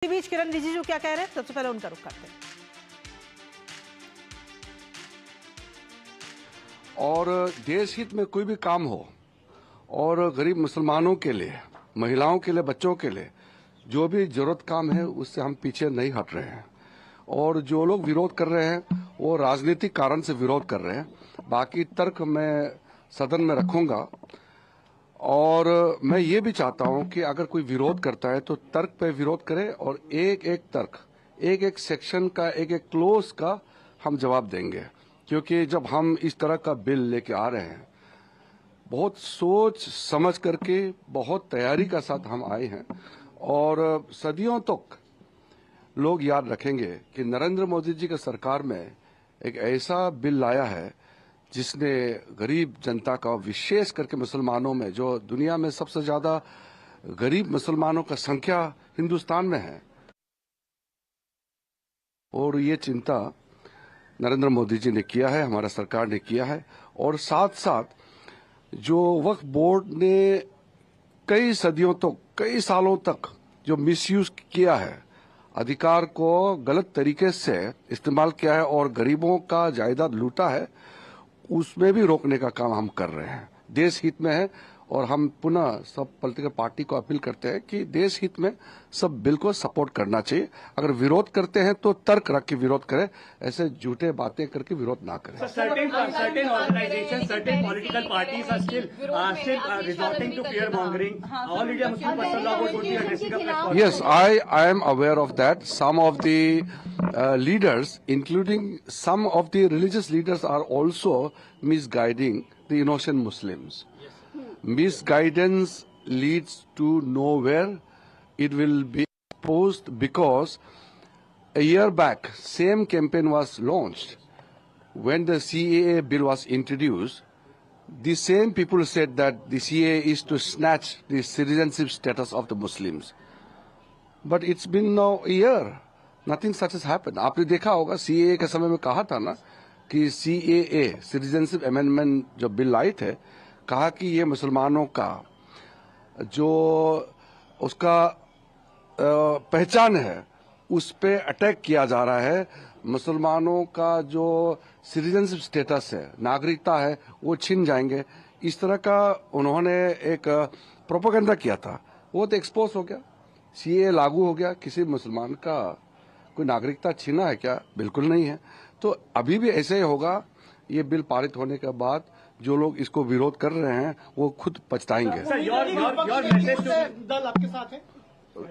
इस बीच किरण रिजिजू क्या कह रहे हैं, सबसे पहले उनका रुख करते हैं। और देश हित में कोई भी काम हो और गरीब मुसलमानों के लिए, महिलाओं के लिए, बच्चों के लिए जो भी जरूरत काम है उससे हम पीछे नहीं हट रहे हैं। और जो लोग विरोध कर रहे हैं वो राजनीतिक कारण से विरोध कर रहे हैं। बाकी तर्क मैं सदन में रखूंगा और मैं ये भी चाहता हूं कि अगर कोई विरोध करता है तो तर्क पे विरोध करे और एक एक तर्क, एक एक सेक्शन का, एक एक क्लोज का हम जवाब देंगे। क्योंकि जब हम इस तरह का बिल लेके आ रहे हैं, बहुत सोच समझ करके, बहुत तैयारी का साथ हम आए हैं। और सदियों तक लोग याद रखेंगे कि नरेंद्र मोदी जी की सरकार में एक ऐसा बिल लाया है जिसने गरीब जनता का, विशेष करके मुसलमानों में, जो दुनिया में सबसे ज्यादा गरीब मुसलमानों का संख्या हिंदुस्तान में है, और ये चिंता नरेंद्र मोदी जी ने किया है, हमारा सरकार ने किया है। और साथ साथ जो वक्फ बोर्ड ने कई सदियों तक, कई सालों तक जो मिसयूज किया है, अधिकार को गलत तरीके से इस्तेमाल किया है और गरीबों का जायदाद लूटा है, उसमें भी रोकने का काम हम कर रहे हैं। देश हित में है और हम पुनः सब पॉलिटिकल पार्टी को अपील करते हैं कि देश हित में सब बिल को सपोर्ट करना चाहिए। अगर विरोध करते हैं तो तर्क रख के विरोध करें, ऐसे झूठे बातें करके विरोध ना करें। Certain organizations, certain political parties are still resorting to fear mongering. All India Muslim Personnel Law Board would be addressing a press conference. Yes, I am aware of that. Some of the leaders, including some of the religious leaders, are also misguiding the innocent Muslims. Misguidance leads to nowhere. It will be exposed because a year back, same campaign was launched. When the CAA bill was introduced, the same people said that the CAA is to snatch the citizenship status of the Muslims. But it's been now a year. Nothing such has happened. आपने देखा होगा CAA के समय में कहा था ना कि CAA, सिटीजनशिप अमेंडमेंट जो बिल आए थे, कहा कि ये मुसलमानों का जो उसका पहचान है उस पे अटैक किया जा रहा है। मुसलमानों का जो सिटीजनशिप स्टेटस है, नागरिकता है, वो छीन जाएंगे। इस तरह का उन्होंने एक प्रोपेगेंडा किया था, वो तो एक्सपोज हो गया। CAA लागू हो गया, किसी मुसलमान का कोई नागरिकता छीना है क्या? बिल्कुल नहीं है। तो अभी भी ऐसे ही होगा। ये बिल पारित होने के बाद जो लोग इसको विरोध कर रहे हैं वो खुद पछताएंगे। दल आपके साथ है?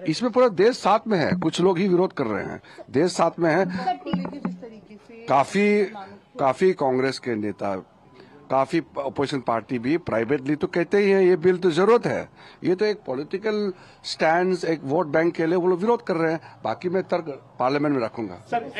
इसमें पूरा देश साथ में है, कुछ लोग ही विरोध कर रहे हैं, देश साथ में है। काफी कांग्रेस के नेता, काफी अपोजिशन पार्टी भी प्राइवेटली तो कहते ही हैं ये बिल तो जरूरत है। ये तो एक पॉलिटिकल स्टैंड, एक वोट बैंक के लिए वो लोग विरोध कर रहे हैं। बाकी मैं तर्क पार्लियामेंट में रखूंगा।